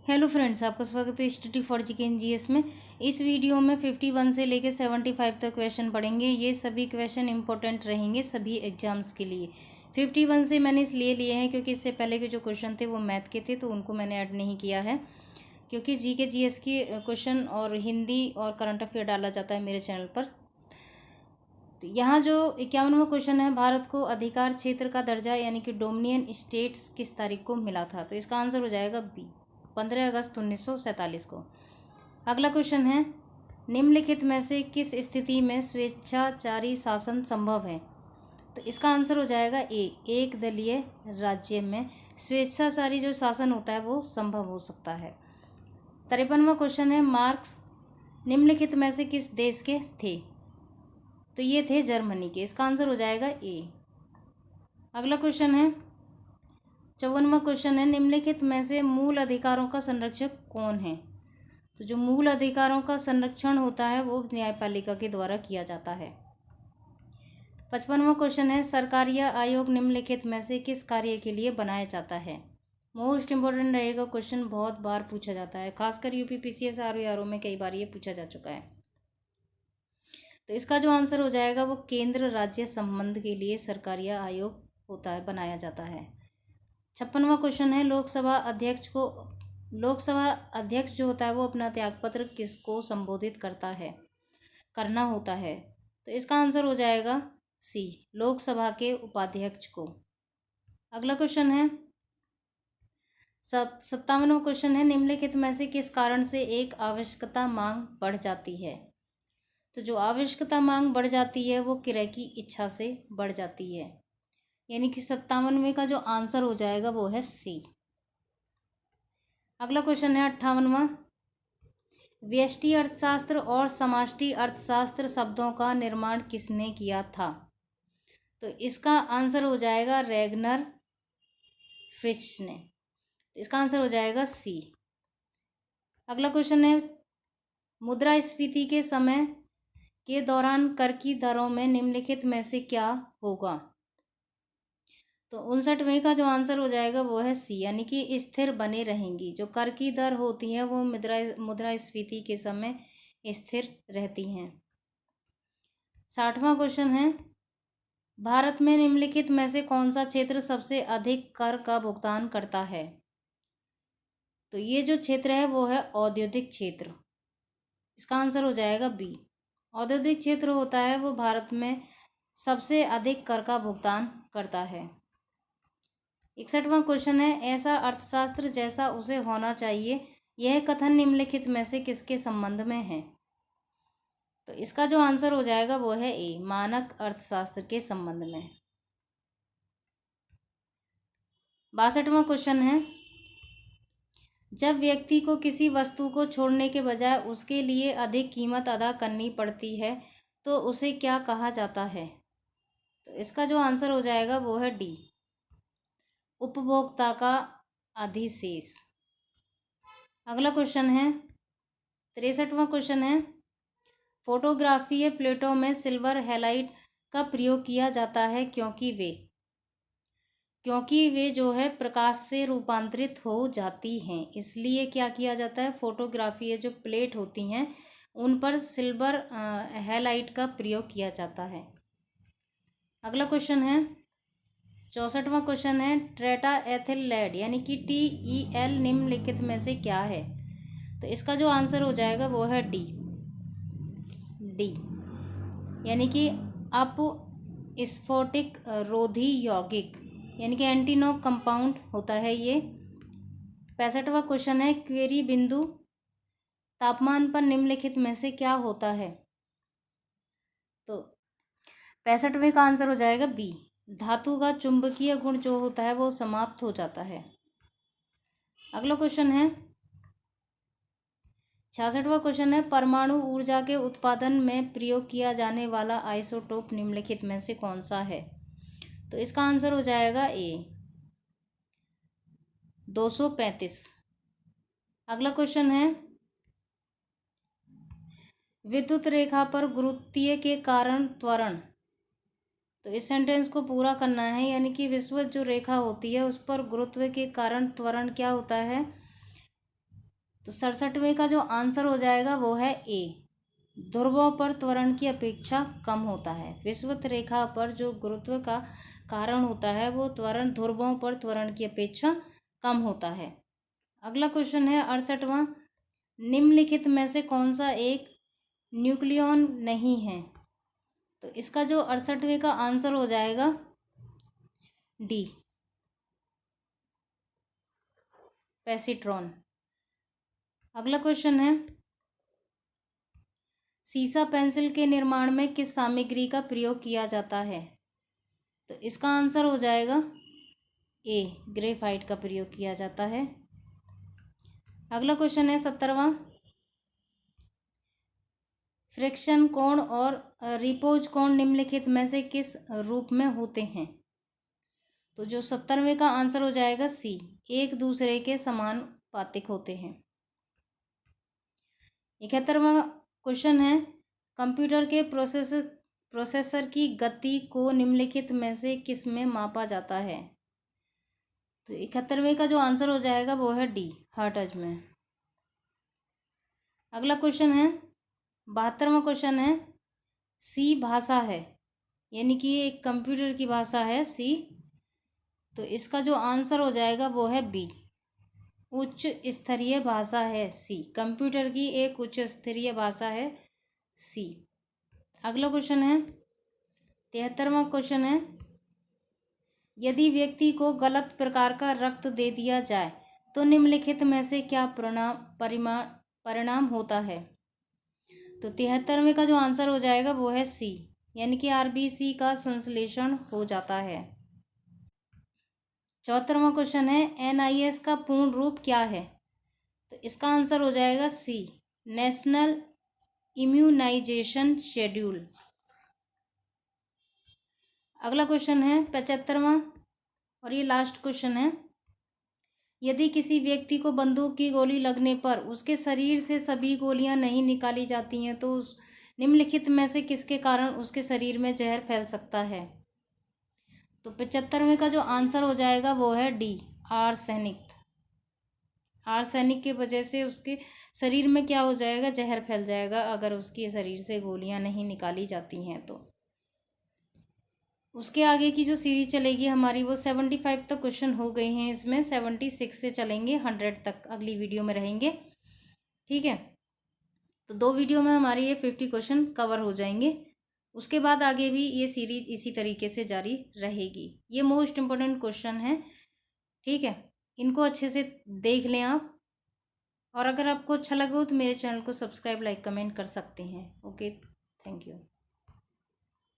Hello friends, आपका स्वागत है study for GK and GS में। इस वीडियो में 51 से लेकर 75 तक क्वेश्चन पढ़ेंगे। ये सभी क्वेश्चन इंपॉर्टेंट रहेंगे सभी एग्जाम्स के लिए। 51 से मैंने इसलिए लिए हैं क्योंकि इससे पहले के जो क्वेश्चन थे वो मैथ के थे, तो उनको मैंने ऐड नहीं किया है क्योंकि जीके जीएस के क्वेश्चन और हिंदी और करंट अफेयर डाला जाता है मेरे चैनल पर। तो यहाँ जो 51वां क्वेश्चन है, भारत को अधिकार क्षेत्र का दर्जा यानी कि डोमिनियन स्टेट्स किस तारीख को मिला था? तो इसका आंसर हो जाएगा बी, 15 अगस्त 1947 को। अगला क्वेश्चन है, निम्नलिखित में से किस स्थिति में स्वेच्छाचारी शासन संभव है? तो इसका आंसर हो जाएगा ए, एक दलीय राज्य में स्वेच्छाचारी जो शासन होता है वो संभव हो सकता है। 53वां क्वेश्चन है, मार्क्स निम्नलिखित में से किस देश के थे? तो ये थे जर्मनी के। इसका आंसर हो जाएगा ए। अगला क्वेश्चन है 54वां क्वेश्चन है, निम्नलिखित में से मूल अधिकारों का संरक्षक कौन है? तो जो मूल अधिकारों का संरक्षण होता है वो न्यायपालिका के द्वारा किया जाता है। 55वां क्वेश्चन है, सरकारीय आयोग निम्नलिखित में से किस कार्य के लिए बनाया जाता है? मोस्ट इंपॉर्टेंट रहेगा क्वेश्चन, बहुत बार पूछा जाता है, खासकर यूपीपीसीएस आरओ में कई बार ये पूछा जा चुका है। तो इसका जो आंसर हो जाएगा वो केंद्र राज्य संबंध के लिए सरकारीय आयोग होता है, बनाया जाता है। 56वां क्वेश्चन है, लोकसभा अध्यक्ष जो होता है वो अपना त्यागपत्र किसको संबोधित करना होता है? तो इसका आंसर हो जाएगा सी, लोकसभा के उपाध्यक्ष को। अगला क्वेश्चन है 57वां क्वेश्चन है, निम्नलिखित में से किस कारण से एक आवश्यकता मांग बढ़ जाती है? तो जो आवश्यकता मांग बढ़ जाती है वो क्रय की इच्छा से बढ़ जाती है, यानी कि 57वें का जो आंसर हो जाएगा वो है सी। अगला क्वेश्चन है 58वां, व्यष्टि अर्थशास्त्र और समष्टि अर्थशास्त्र शब्दों का निर्माण किसने किया था? तो इसका आंसर हो जाएगा रैगनर फ्रिश ने। इसका आंसर हो जाएगा सी। अगला क्वेश्चन है, मुद्रास्फीति के समय के दौरान कर की दरों में निम्नलिखित में से क्या होगा? तो 59वें का जो आंसर हो जाएगा वो है सी, यानी कि स्थिर बने रहेंगी। जो कर की दर होती है वो मुद्रास्फीति के समय स्थिर रहती हैं। 60वां क्वेश्चन है, भारत में निम्नलिखित में से कौन सा क्षेत्र सबसे अधिक कर का भुगतान करता है? तो ये जो क्षेत्र है वो है औद्योगिक क्षेत्र। इसका आंसर हो जाएगा बी। औद्योगिक क्षेत्र होता है वो भारत में सबसे अधिक कर का भुगतान करता है। 61वां क्वेश्चन है, ऐसा अर्थशास्त्र जैसा उसे होना चाहिए, यह कथन निम्नलिखित में से किसके संबंध में है? तो इसका जो आंसर हो जाएगा वो है ए, मानक अर्थशास्त्र के संबंध में। 62वां क्वेश्चन है, जब व्यक्ति को किसी वस्तु को छोड़ने के बजाय उसके लिए अधिक कीमत अदा करनी पड़ती है तो उसे क्या कहा जाता है? तो इसका जो आंसर हो जाएगा वो है डी, उपभोक्ता का अधिशेष। अगला क्वेश्चन है 63वां क्वेश्चन है, फोटोग्राफी प्लेटों में सिल्वर हैलाइड का प्रयोग किया जाता है क्योंकि वे जो है प्रकाश से रूपांतरित हो जाती हैं, इसलिए क्या किया जाता है? फोटोग्राफी जो प्लेट होती हैं उन पर सिल्वर हैलाइड का प्रयोग किया जाता है। अगला क्वेश्चन है 64वां क्वेश्चन है, ट्रेटा एथिल लेड यानी कि TEL निम्नलिखित में से क्या है? तो इसका जो आंसर हो जाएगा वो है डी, यानी कि अपस्फोटिक रोधी यौगिक, यानी कि एंटीनॉक कंपाउंड होता है ये। 65वां क्वेश्चन है, क्वेरी बिंदु तापमान पर निम्नलिखित में से क्या होता है? तो 65वें का आंसर हो जाएगा बी, धातु का चुंबकीय गुण जो होता है वो समाप्त हो जाता है। अगला क्वेश्चन है 66वां क्वेश्चन है, परमाणु ऊर्जा के उत्पादन में प्रयोग किया जाने वाला आइसोटोप निम्नलिखित में से कौन सा है? तो इसका आंसर हो जाएगा ए, 235। अगला क्वेश्चन है, विद्युत रेखा पर गुरुत्वीय के कारण त्वरण। तो इस सेंटेंस को पूरा करना है, यानी कि विषुवत जो रेखा होती है उस पर गुरुत्व के कारण त्वरण क्या होता है? तो 67वें का जो आंसर हो जाएगा वो है ए। ध्रुवों पर त्वरण की अपेक्षा कम होता है। विषुवत रेखा पर जो गुरुत्व का कारण होता है वो त्वरण ध्रुवों पर त्वरण की अपेक्षा कम होता है। अगला क्वेश्चन है 68वां, निम्नलिखित में से कौन सा एक न्यूक्लियॉन नहीं है? तो इसका जो 68वें का आंसर हो जाएगा डी, पैसिट्रॉन। अगला क्वेश्चन है, सीसा पेंसिल के निर्माण में किस सामग्री का प्रयोग किया जाता है? तो इसका आंसर हो जाएगा ए, ग्रेफाइट का प्रयोग किया जाता है। अगला क्वेश्चन है 70वां, फ्रिक्शन कोण और रिपोज कोण निम्नलिखित में से किस रूप में होते हैं? तो जो 70वें का आंसर हो जाएगा सी, एक दूसरे के समानुपातिक होते हैं। 71वां क्वेश्चन है, कंप्यूटर के प्रोसेसर की गति को निम्नलिखित में से किस में मापा जाता है? तो 71वें का जो आंसर हो जाएगा वो है डी, हर्ट्ज में। अगला क्वेश्चन है 72वां क्वेश्चन है, सी भाषा है, यानी कि ये एक कंप्यूटर की भाषा है सी। तो इसका जो आंसर हो जाएगा वो है बी, उच्च स्तरीय भाषा है सी। कंप्यूटर की एक उच्च स्तरीय भाषा है सी। अगला क्वेश्चन है 73वां क्वेश्चन है, यदि व्यक्ति को गलत प्रकार का रक्त दे दिया जाए तो निम्नलिखित में से क्या परिणाम होता है? तो 73वें का जो आंसर हो जाएगा वो है सी, यानी कि आरबीसी का संश्लेषण हो जाता है। 74वां क्वेश्चन है, एनआईएस का पूर्ण रूप क्या है? तो इसका आंसर हो जाएगा सी, नेशनल इम्यूनाइजेशन शेड्यूल। अगला क्वेश्चन है 75वां और ये लास्ट क्वेश्चन है, यदि किसी व्यक्ति को बंदूक की गोली लगने पर उसके शरीर से सभी गोलियां नहीं निकाली जाती हैं तो निम्नलिखित में से किसके कारण उसके शरीर में जहर फैल सकता है? तो 75वें का जो आंसर हो जाएगा वो है डी, आर्सेनिक। आर्सेनिक की वजह से उसके शरीर में क्या हो जाएगा, जहर फैल जाएगा अगर उसके शरीर से गोलियां नहीं निकाली जाती हैं तो। उसके आगे की जो सीरीज चलेगी हमारी वो 75 तक क्वेश्चन हो गए हैं, इसमें 76 से चलेंगे 100 तक, अगली वीडियो में रहेंगे। ठीक है, तो 2 वीडियो में हमारी ये 50 क्वेश्चन कवर हो जाएंगे। उसके बाद आगे भी ये सीरीज इसी तरीके से जारी रहेगी। ये मोस्ट इम्पोर्टेंट क्वेश्चन है, ठीक है, इनको अच्छे से देख लें आप। और अगर आपको अच्छा लगा हो तो मेरे चैनल को सब्सक्राइब, लाइक, कमेंट कर सकते हैं। Okay, thank you.